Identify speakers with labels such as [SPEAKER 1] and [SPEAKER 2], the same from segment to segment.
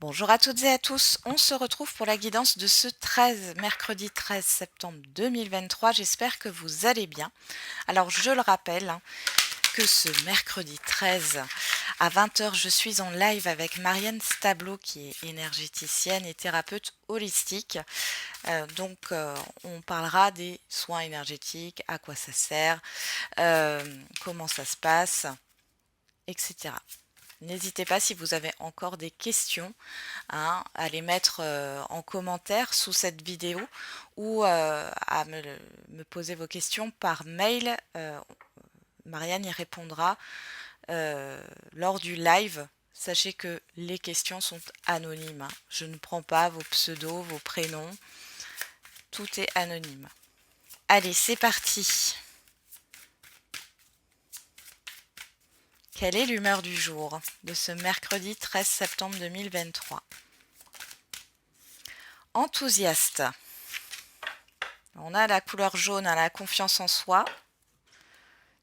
[SPEAKER 1] Bonjour à toutes et à tous, on se retrouve pour la guidance de ce mercredi 13 septembre 2023. J'espère que vous allez bien. Alors je le rappelle que ce mercredi 13 à 20 heures, je suis en live avec Marianne Stablo qui est énergéticienne et thérapeute holistique. On parlera des soins énergétiques, à quoi ça sert, comment ça se passe, etc. N'hésitez pas si vous avez encore des questions à les mettre en commentaire sous cette vidéo ou à me poser vos questions par mail. Marianne y répondra lors du live. Sachez que les questions sont anonymes. Je ne prends pas vos pseudos, vos prénoms. Tout est anonyme. Allez, c'est parti. Quelle est l'humeur du jour de ce mercredi 13 septembre 2023? Enthousiaste. On a la couleur jaune, la confiance en soi,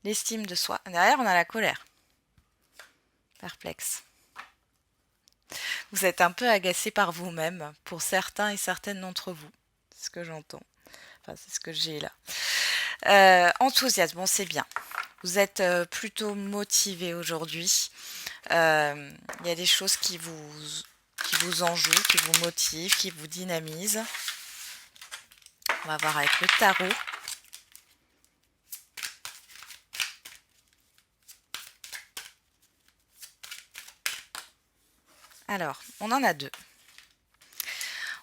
[SPEAKER 1] l'estime de soi. Derrière, on a la colère. Perplexe. Vous êtes un peu agacé par vous-même, pour certains et certaines d'entre vous. C'est ce que j'entends. Enfin, c'est ce que j'ai là. Enthousiaste, bon, c'est bien. Vous êtes plutôt motivé aujourd'hui. Il y a des choses qui vous enjouent, qui vous motivent, qui vous dynamisent. On va voir avec le tarot. Alors, on en a deux.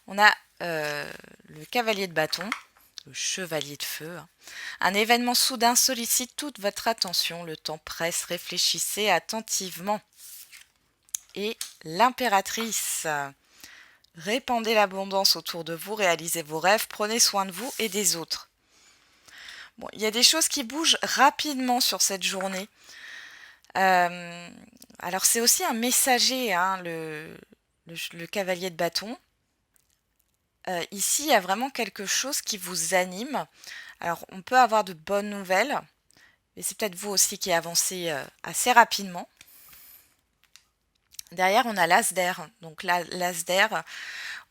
[SPEAKER 1] On a le cavalier de bâton, le chevalier de feu. Un événement soudain sollicite toute votre attention. Le temps presse, réfléchissez attentivement. Et l'impératrice. Répandez l'abondance autour de vous, réalisez vos rêves, prenez soin de vous et des autres. Bon, il y a des choses qui bougent rapidement sur cette journée. Alors c'est aussi un messager, le cavalier de bâton. Ici, il y a vraiment quelque chose qui vous anime. Alors, on peut avoir de bonnes nouvelles, mais c'est peut-être vous aussi qui avancez assez rapidement. Derrière, on a l'as d'air. Donc l'as d'air,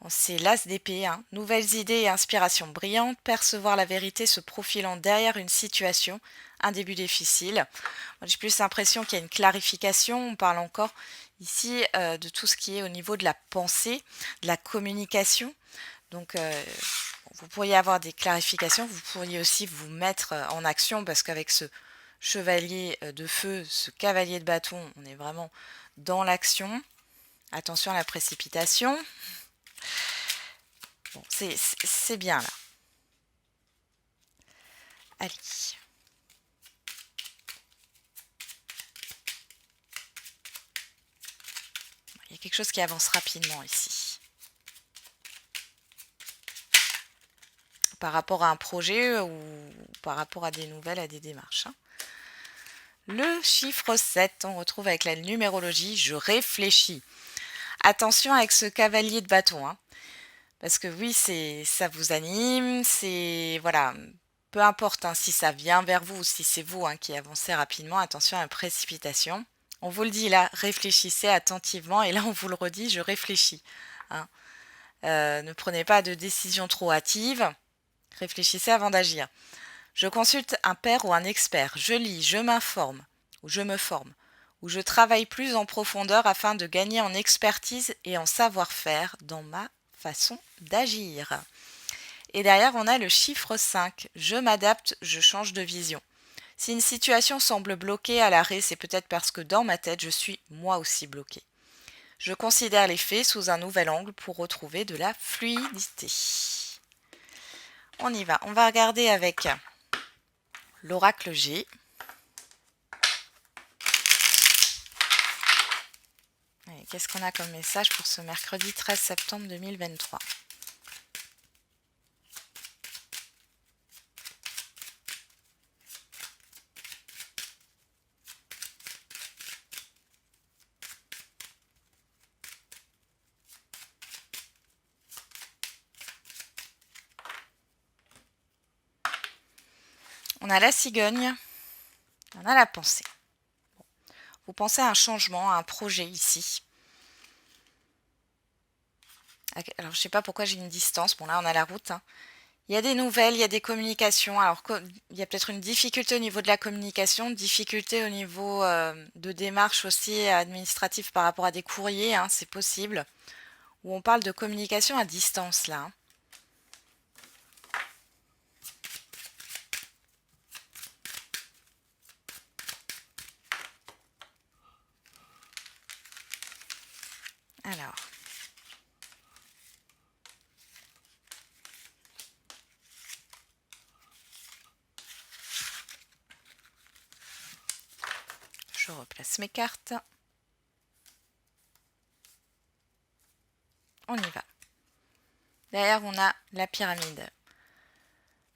[SPEAKER 1] c'est l'as d'épée. Nouvelles idées et inspirations brillantes, percevoir la vérité se profilant derrière une situation, un début difficile. Moi, j'ai plus l'impression qu'il y a une clarification. On parle encore ici de tout ce qui est au niveau de la pensée, de la communication. Donc, vous pourriez avoir des clarifications, vous pourriez aussi vous mettre en action parce qu'avec ce chevalier de feu, ce cavalier de bâton, on est vraiment dans l'action. Attention à la précipitation. Bon, c'est bien là. Allez. Il y a quelque chose qui avance rapidement ici. Par rapport à un projet ou par rapport à des nouvelles, à des démarches. Le chiffre 7, on retrouve avec la numérologie, je réfléchis. Attention avec ce cavalier de bâton, parce que oui, ça vous anime, c'est voilà, peu importe si ça vient vers vous ou si c'est vous qui avancez rapidement, attention à la précipitation. On vous le dit là, réfléchissez attentivement et là on vous le redit, je réfléchis. Ne prenez pas de décision trop hâtive, réfléchissez avant d'agir. Je consulte un père ou un expert, je lis, je m'informe, ou je me forme, ou je travaille plus en profondeur afin de gagner en expertise et en savoir-faire dans ma façon d'agir. Et derrière, on a le chiffre 5. Je m'adapte, je change de vision. Si une situation semble bloquée à l'arrêt, c'est peut-être parce que dans ma tête, je suis moi aussi bloquée. Je considère les faits sous un nouvel angle pour retrouver de la fluidité. On y va. On va regarder avec l'oracle G. Qu'est-ce qu'on a comme message pour ce mercredi 13 septembre 2023? On a la cigogne, on a la pensée. Vous pensez à un changement, à un projet ici. Alors, je sais pas pourquoi j'ai une distance. Bon, là, on a la route, hein. Il y a des nouvelles, il y a des communications. Alors, il y a peut-être une difficulté au niveau de la communication, difficulté au niveau de démarche aussi administrative par rapport à des courriers, hein, c'est possible. Où on parle de communication à distance, là, hein. Alors, je replace mes cartes. On y va. Derrière, on a la pyramide.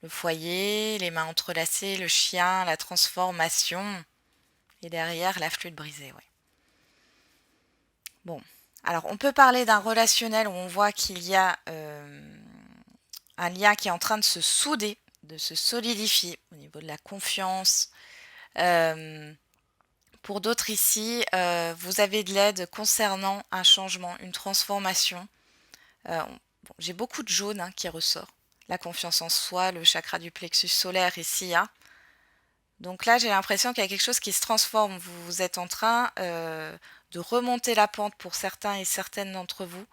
[SPEAKER 1] Le foyer, les mains entrelacées, le chien, la transformation. Et derrière, la flûte brisée, ouais. Bon. Alors, on peut parler d'un relationnel où on voit qu'il y a un lien qui est en train de se souder, de se solidifier au niveau de la confiance. Pour d'autres ici, vous avez de l'aide concernant un changement, une transformation. Bon, j'ai beaucoup de jaune hein, qui ressort. La confiance en soi, le chakra du plexus solaire ici. Hein. Donc là, j'ai l'impression qu'il y a quelque chose qui se transforme. Vous êtes en train de remonter la pente pour certains et certaines d'entre vous.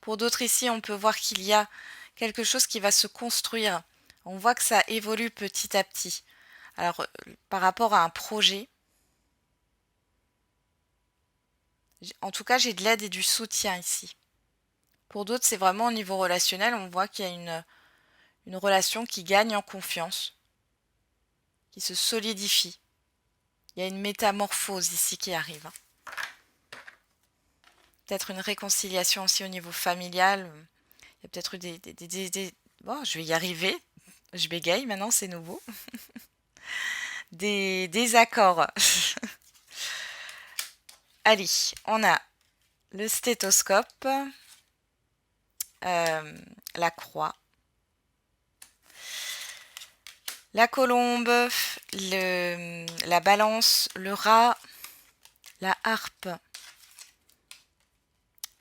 [SPEAKER 1] Pour d'autres ici, on peut voir qu'il y a quelque chose qui va se construire. On voit que ça évolue petit à petit. Alors, par rapport à un projet, en tout cas, j'ai de l'aide et du soutien ici. Pour d'autres, c'est vraiment au niveau relationnel, on voit qu'il y a une relation qui gagne en confiance, qui se solidifie. Il y a une métamorphose ici qui arrive. Peut-être une réconciliation aussi au niveau familial. Il y a peut-être eu des... Bon, je vais y arriver. Je bégaye maintenant, c'est nouveau. Des désaccords. Allez, on a le stéthoscope, la croix, la colombe, la balance, le rat, la harpe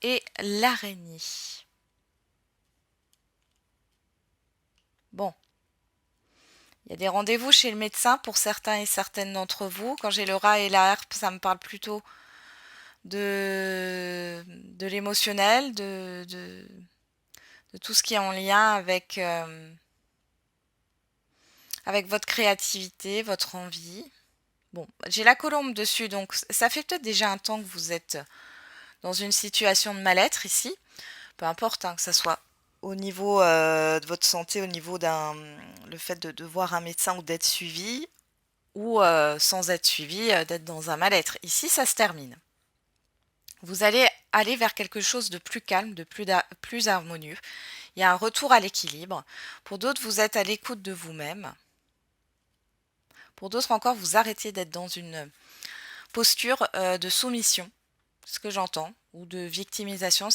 [SPEAKER 1] et l'araignée. Bon. Il y a des rendez-vous chez le médecin pour certains et certaines d'entre vous. Quand j'ai le rat et la harpe, ça me parle plutôt de l'émotionnel, de tout ce qui est en lien avec votre créativité, votre envie. Bon, j'ai la colombe dessus, donc ça fait peut-être déjà un temps que vous êtes dans une situation de mal-être ici. Peu importe, hein, que ça soit au niveau de votre santé, au niveau le fait de voir un médecin ou d'être suivi, ou sans être suivi, d'être dans un mal-être. Ici, ça se termine. Vous allez aller vers quelque chose de plus calme, de plus harmonieux. Il y a un retour à l'équilibre. Pour d'autres, vous êtes à l'écoute de vous-même. Pour d'autres encore, vous arrêtez d'être dans une posture de soumission, ce que j'entends, ou de victimisation.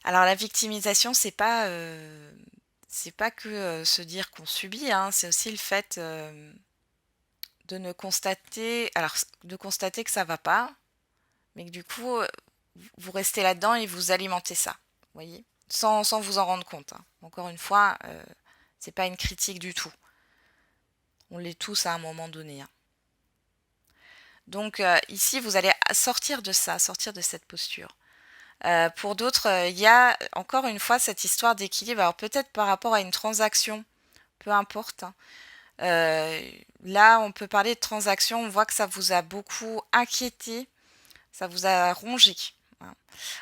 [SPEAKER 1] Alors la victimisation, c'est pas que se dire qu'on subit, hein, c'est aussi le fait de constater que ça va pas, mais que du coup, vous restez là-dedans et vous alimentez ça, vous voyez, sans vous en rendre compte. Hein. Encore une fois, c'est pas une critique du tout. On l'est tous à un moment donné. Hein. Donc ici, vous allez sortir de ça, sortir de cette posture. Pour d'autres, il y a encore une fois cette histoire d'équilibre. Alors peut-être par rapport à une transaction, peu importe. Hein. Là, on peut parler de transaction. On voit que ça vous a beaucoup inquiété, ça vous a rongé. Hein.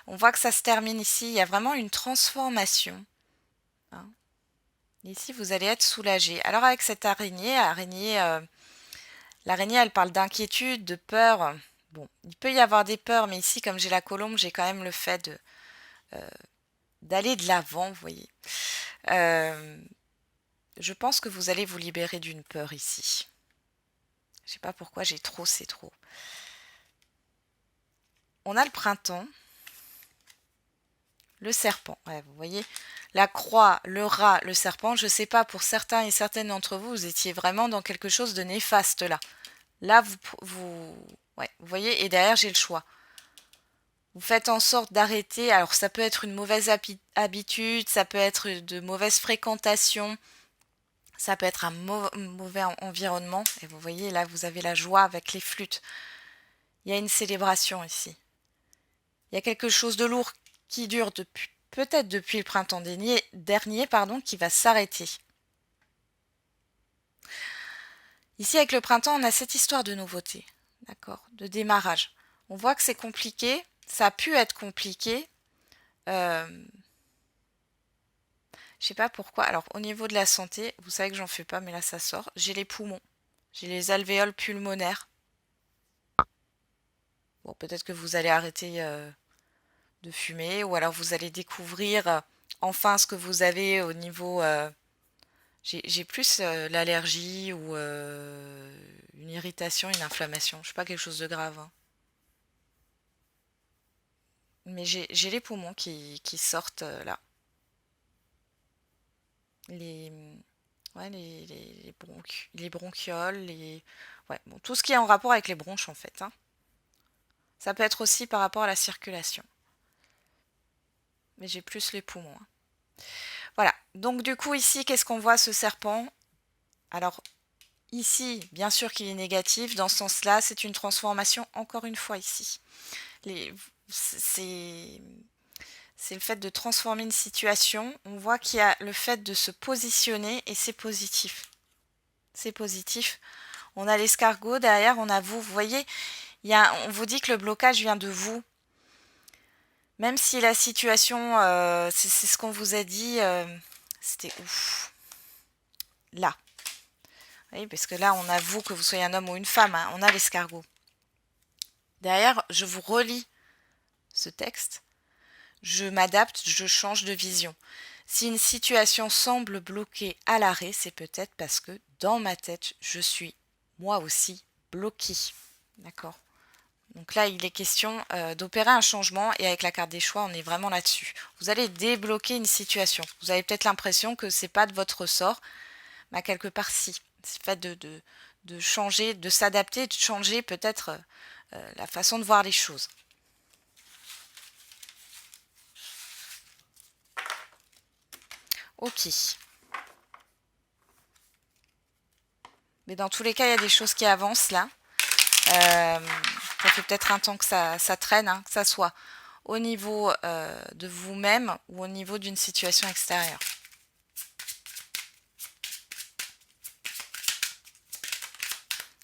[SPEAKER 1] On voit que ça se termine ici. Il y a vraiment une transformation. Hein. Ici, vous allez être soulagé. Alors avec cette araignée, l'araignée, elle parle d'inquiétude, de peur. Bon, il peut y avoir des peurs, mais ici, comme j'ai la colombe, j'ai quand même le fait d'aller de l'avant, vous voyez. Je pense que vous allez vous libérer d'une peur ici. Je sais pas pourquoi j'ai trop, c'est trop. On a le printemps, le serpent. Ouais, vous voyez, la croix, le rat, le serpent. Je sais pas, pour certains et certaines d'entre vous, vous étiez vraiment dans quelque chose de néfaste là. Là, ouais, vous voyez, et derrière, j'ai le choix. Vous faites en sorte d'arrêter. Alors ça peut être une mauvaise habitude, ça peut être de mauvaise fréquentation, ça peut être un mauvais environnement. Et vous voyez, là, vous avez la joie avec les flûtes. Il y a une célébration ici. Il y a quelque chose de lourd qui dure depuis, peut-être depuis le printemps dernier, qui va s'arrêter. Ici, avec le printemps, on a cette histoire de nouveauté, d'accord, de démarrage. On voit que c'est compliqué, ça a pu être compliqué. Je sais pas pourquoi. Alors, au niveau de la santé, vous savez que j'en fais pas, mais là, ça sort. J'ai les poumons, j'ai les alvéoles pulmonaires. Bon, peut-être que vous allez arrêter de fumer, ou alors vous allez découvrir enfin ce que vous avez au niveau... j'ai plus l'allergie ou une irritation, une inflammation. Je sais pas quelque chose de grave, hein. Mais j'ai les poumons qui sortent là. Les, ouais, les bronchioles, ouais, bon, tout ce qui est en rapport avec les bronches en fait, hein. Ça peut être aussi par rapport à la circulation. Mais j'ai plus les poumons, hein. Voilà. Donc du coup ici, qu'est-ce qu'on voit ce serpent? Alors ici, bien sûr qu'il est négatif. Dans ce sens-là, c'est une transformation encore une fois ici. C'est le fait de transformer une situation. On voit qu'il y a le fait de se positionner et c'est positif. C'est positif. On a l'escargot, derrière on a vous. Vous voyez, on vous dit que le blocage vient de vous. Même si la situation, c'est ce qu'on vous a dit, c'était ouf. Là. Oui, parce que là, on a vous, que vous soyez un homme ou une femme, hein, on a l'escargot. Derrière, je vous relis ce texte. Je m'adapte, je change de vision. Si une situation semble bloquée à l'arrêt, c'est peut-être parce que dans ma tête, je suis moi aussi bloquée. D'accord? Donc là, il est question d'opérer un changement et avec la carte des choix, on est vraiment là-dessus. Vous allez débloquer une situation. Vous avez peut-être l'impression que c'est pas de votre ressort, mais quelque part si. C'est le fait de changer, de s'adapter, de changer peut-être la façon de voir les choses. Ok. Mais dans tous les cas, il y a des choses qui avancent là. Ça fait peut-être un temps que ça traîne, hein, que ça soit au niveau de vous-même ou au niveau d'une situation extérieure.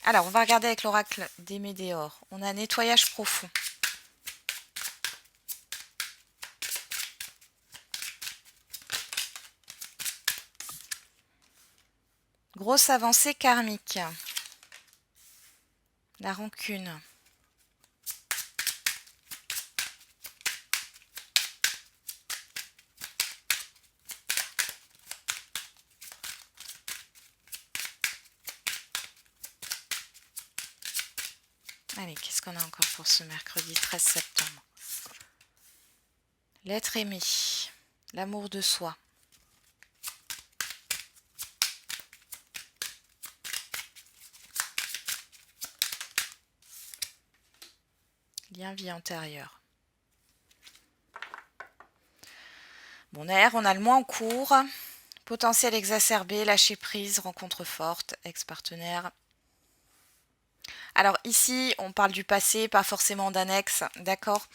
[SPEAKER 1] Alors, on va regarder avec l'oracle des Médéors. On a nettoyage profond. Grosse avancée karmique. La rancune. Allez, qu'est-ce qu'on a encore pour ce mercredi 13 septembre? L'être aimé. L'amour de soi. Lien vie antérieure. Bon, derrière, on a le mois en cours. Potentiel exacerbé, lâcher prise, rencontre forte, ex-partenaire. Alors ici, on parle du passé, pas forcément d'un ex, d'accord?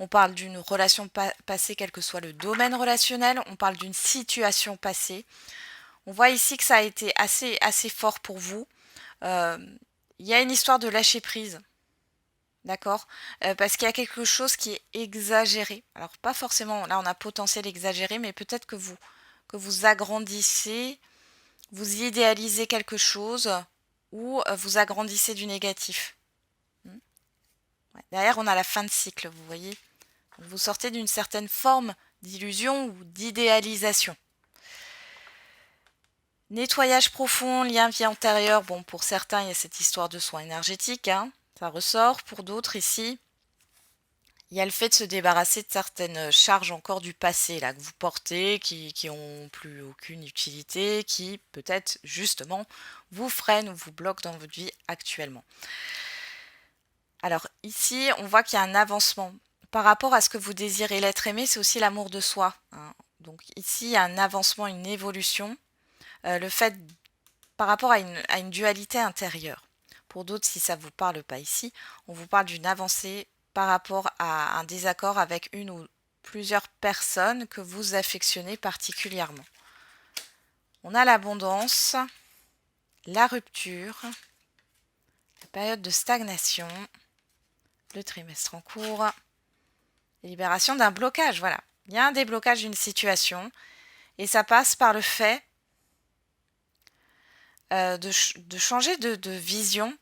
[SPEAKER 1] On parle d'une relation passée, quel que soit le domaine relationnel. On parle d'une situation passée. On voit ici que ça a été assez fort pour vous. Il y a une histoire de lâcher prise. D'accord? Parce qu'il y a quelque chose qui est exagéré. Alors pas forcément, là on a potentiel exagéré, mais peut-être que vous agrandissez, vous idéalisez quelque chose ou vous agrandissez du négatif. Ouais. Derrière on a la fin de cycle, vous voyez? Vous sortez d'une certaine forme d'illusion ou d'idéalisation. Nettoyage profond, lien vie antérieure. Bon, pour certains, il y a cette histoire de soins énergétiques, hein, ça ressort. Pour d'autres, ici, il y a le fait de se débarrasser de certaines charges encore du passé là, que vous portez, qui n'ont plus aucune utilité, qui peut-être justement vous freinent ou vous bloquent dans votre vie actuellement. Alors ici, on voit qu'il y a un avancement par rapport à ce que vous désirez. L'être aimé, c'est aussi l'amour de soi, hein. Donc ici, il y a un avancement, une évolution. Le fait par rapport à une dualité intérieure. Pour d'autres, si ça ne vous parle pas ici, on vous parle d'une avancée par rapport à un désaccord avec une ou plusieurs personnes que vous affectionnez particulièrement. On a l'abondance, la rupture, la période de stagnation, le trimestre en cours, la libération d'un blocage. Voilà, il y a un déblocage d'une situation et ça passe par le fait de changer de vision.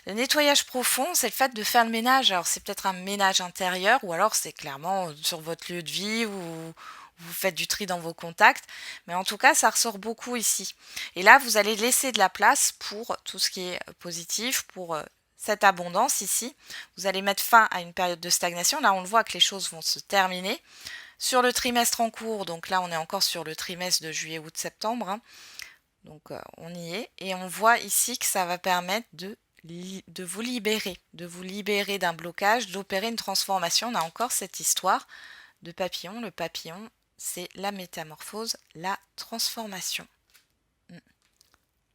[SPEAKER 1] Le nettoyage profond, c'est le fait de faire le ménage. Alors c'est peut-être un ménage intérieur ou alors c'est clairement sur votre lieu de vie ou vous faites du tri dans vos contacts. Mais en tout cas, ça ressort beaucoup ici. Et là, vous allez laisser de la place pour tout ce qui est positif, pour cette abondance ici. Vous allez mettre fin à une période de stagnation. Là, on le voit que les choses vont se terminer. Sur le trimestre en cours, donc là, on est encore sur le trimestre de juillet, août, septembre, hein. Donc on y est et on voit ici que ça va permettre de vous libérer d'un blocage, d'opérer une transformation. On a encore cette histoire de papillon. Le papillon, c'est la métamorphose, la transformation.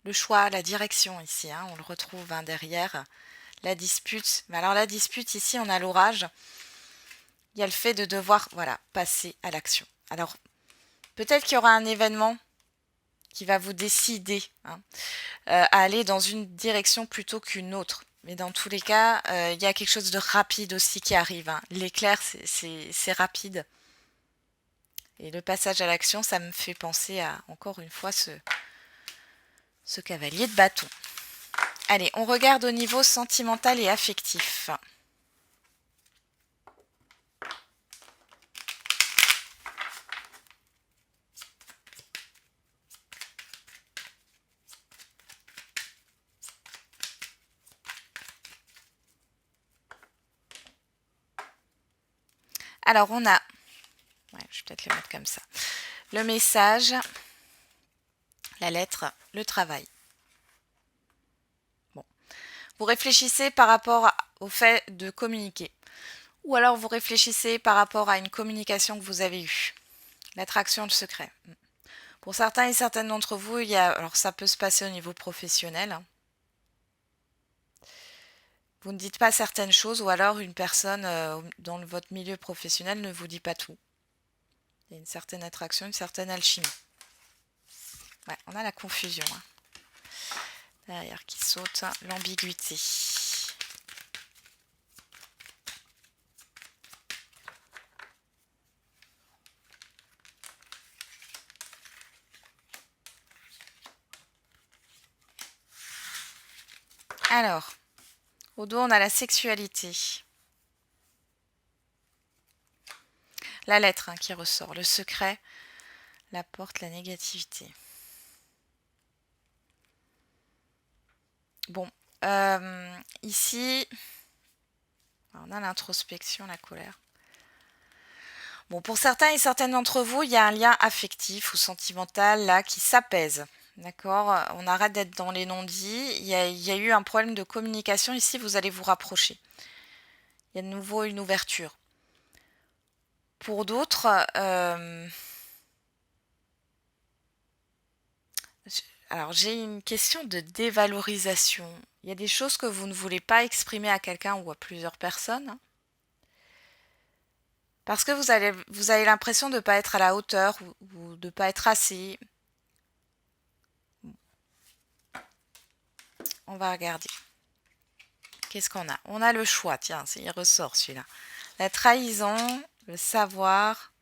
[SPEAKER 1] Le choix, la direction ici, hein, on le retrouve derrière. La dispute. Mais alors la dispute ici, on a l'orage. Il y a le fait de devoir passer à l'action. Alors peut-être qu'il y aura un événement qui va vous décider à aller dans une direction plutôt qu'une autre. Mais dans tous les cas, il y a quelque chose de rapide aussi qui arrive, hein. L'éclair, c'est rapide. Et le passage à l'action, ça me fait penser à, encore une fois, ce cavalier de bâton. Allez, on regarde au niveau sentimental et affectif. Alors, on a... je vais peut-être le mettre comme ça. Le message, la lettre, le travail. Bon. Vous réfléchissez par rapport au fait de communiquer. Ou alors vous réfléchissez par rapport à une communication que vous avez eue. L'attraction, le secret. Pour certains et certaines d'entre vous, alors ça peut se passer au niveau professionnel, hein. Vous ne dites pas certaines choses ou alors une personne dans votre milieu professionnel ne vous dit pas tout. Il y a une certaine attraction, une certaine alchimie. Ouais, on a la confusion, hein. Derrière qui saute, hein, l'ambiguïté. Alors, au dos, on a la sexualité. La lettre qui ressort, le secret, la porte, la négativité. Bon, ici, on a l'introspection, la colère. Bon, pour certains et certaines d'entre vous, il y a un lien affectif ou sentimental là qui s'apaise. D'accord? On arrête d'être dans les non-dits. Il y a eu un problème de communication. Ici, vous allez vous rapprocher. Il y a de nouveau une ouverture. Pour d'autres, alors j'ai une question de dévalorisation. Il y a des choses que vous ne voulez pas exprimer à quelqu'un ou à plusieurs personnes, hein, parce que vous avez l'impression de ne pas être à la hauteur ou de ne pas être assez. On va regarder. Qu'est-ce qu'on a? On a le choix, tiens, il ressort celui-là. La trahison, le savoir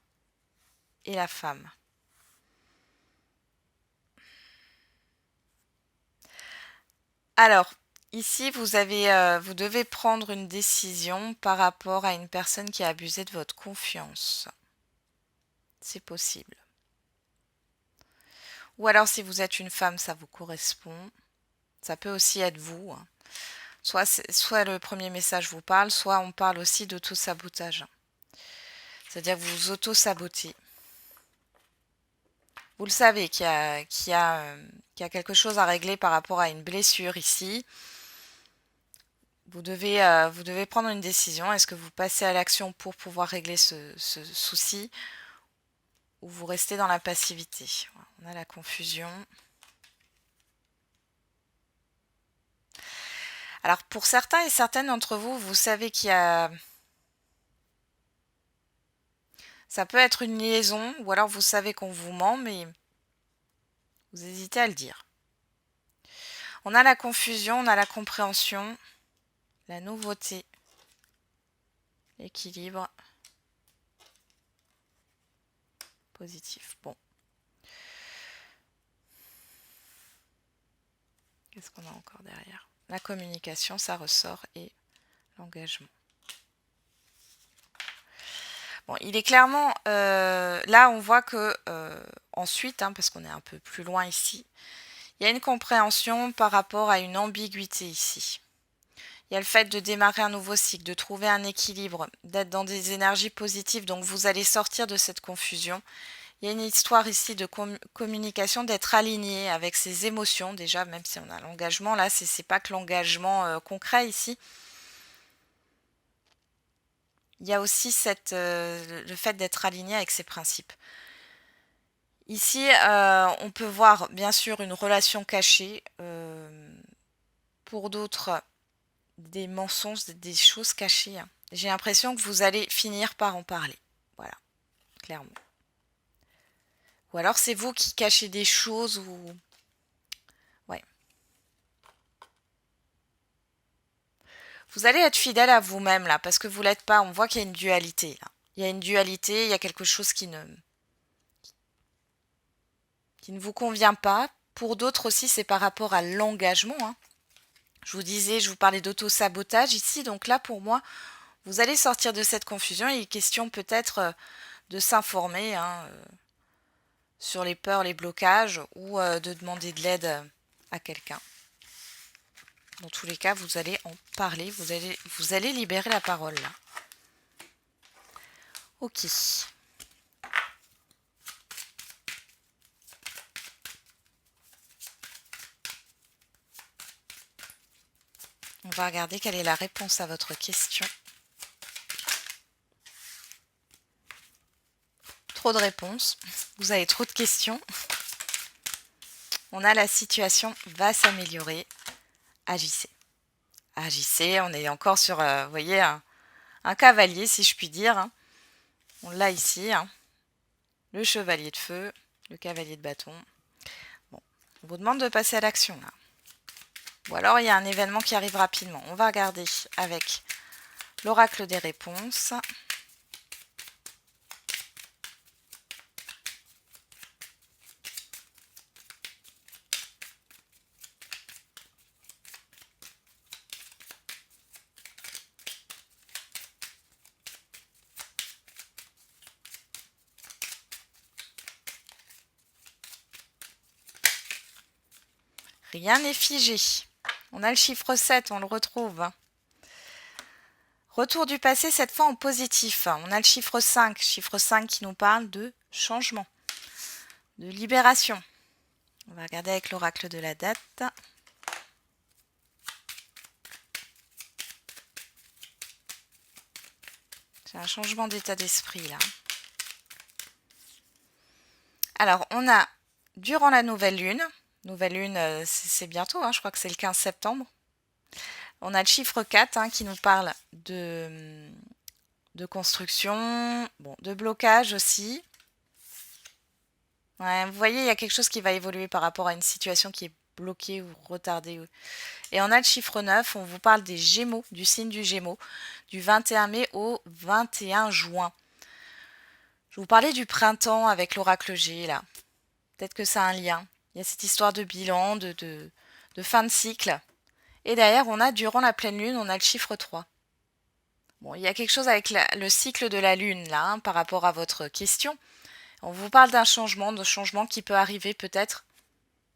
[SPEAKER 1] et la femme. Alors, ici, vous devez prendre une décision par rapport à une personne qui a abusé de votre confiance. C'est possible. Ou alors, si vous êtes une femme, ça vous correspond. Ça peut aussi être vous, hein. Soit le premier message vous parle, soit on parle aussi d'auto-sabotage. C'est-à-dire que vous vous auto-sabotez. Vous le savez qu'il y a quelque chose à régler par rapport à une blessure ici. vous devez prendre une décision. Est-ce que vous passez à l'action pour pouvoir régler ce souci ou vous restez dans la passivité? Voilà, on a la confusion. Alors pour certains et certaines d'entre vous, vous savez qu'il y a... Ça peut être une liaison ou alors vous savez qu'on vous ment, mais vous hésitez à le dire. On a la confusion, on a la compréhension, la nouveauté, l'équilibre, positif. Bon. Qu'est-ce qu'on a encore derrière? La communication, ça ressort, et l'engagement. Bon, il est clairement... là, on voit que ensuite, parce qu'on est un peu plus loin ici, il y a une compréhension par rapport à une ambiguïté ici. Il y a le fait de démarrer un nouveau cycle, de trouver un équilibre, d'être dans des énergies positives. Donc, vous allez sortir de cette confusion. Il y a une histoire ici de communication, d'être aligné avec ses émotions. Déjà, même si on a l'engagement, là, c'est pas que l'engagement concret ici. Il y a aussi le fait d'être aligné avec ses principes. Ici, on peut voir bien sûr une relation cachée. Pour d'autres, des mensonges, des choses cachées. J'ai l'impression que vous allez finir par en parler. Voilà, clairement. Ou alors c'est vous qui cachez des choses ou... Ouais. Vous allez être fidèle à vous-même là, parce que vous l'êtes pas. On voit qu'il y a une dualité là. Il y a une dualité, il y a quelque chose qui ne vous convient pas. Pour d'autres aussi, c'est par rapport à l'engagement. Je vous parlais d'auto-sabotage ici. Donc là, pour moi, vous allez sortir de cette confusion. Il est question peut-être de s'informer sur les peurs, les blocages, ou de demander de l'aide à quelqu'un. Dans tous les cas, vous allez en parler, vous allez libérer la parole là. Ok. On va regarder quelle est la réponse à votre question. Trop de réponses. Vous avez trop de questions. On a la situation va s'améliorer. Agissez. Agissez. On est encore sur, vous voyez, un cavalier, si je puis dire. On l'a ici. Le chevalier de feu, le cavalier de bâton. Bon, on vous demande de passer à l'action là. Ou alors il y a un événement qui arrive rapidement. On va regarder avec l'oracle des réponses. Rien n'est figé. On a le chiffre 7, on le retrouve. Retour du passé, cette fois en positif. On a le chiffre 5 qui nous parle de changement, de libération. On va regarder avec l'oracle de la date. C'est un changement d'état d'esprit là. Alors, on a durant la nouvelle lune, c'est bientôt, je crois que c'est le 15 septembre. On a le chiffre 4 qui nous parle de construction, bon, de blocage aussi. Ouais, vous voyez, il y a quelque chose qui va évoluer par rapport à une situation qui est bloquée ou retardée. Et on a le chiffre 9, on vous parle des Gémeaux, du signe du Gémeaux, du 21 mai au 21 juin. Je vous parlais du printemps avec l'oracle G, là. Peut-être que ça a un lien. Il y a cette histoire de bilan, de fin de cycle. Et derrière, on a, durant la pleine lune, on a le chiffre 3. Bon, il y a quelque chose avec le cycle de la lune, là, par rapport à votre question. On vous parle d'un changement, de changement qui peut arriver peut-être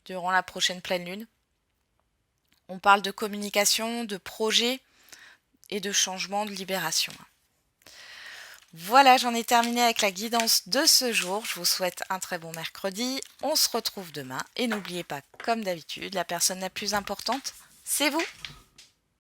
[SPEAKER 1] durant la prochaine pleine lune. On parle de communication, de projet et de changement, de libération. Voilà, j'en ai terminé avec la guidance de ce jour. Je vous souhaite un très bon mercredi. On se retrouve demain. Et n'oubliez pas, comme d'habitude, la personne la plus importante, c'est vous.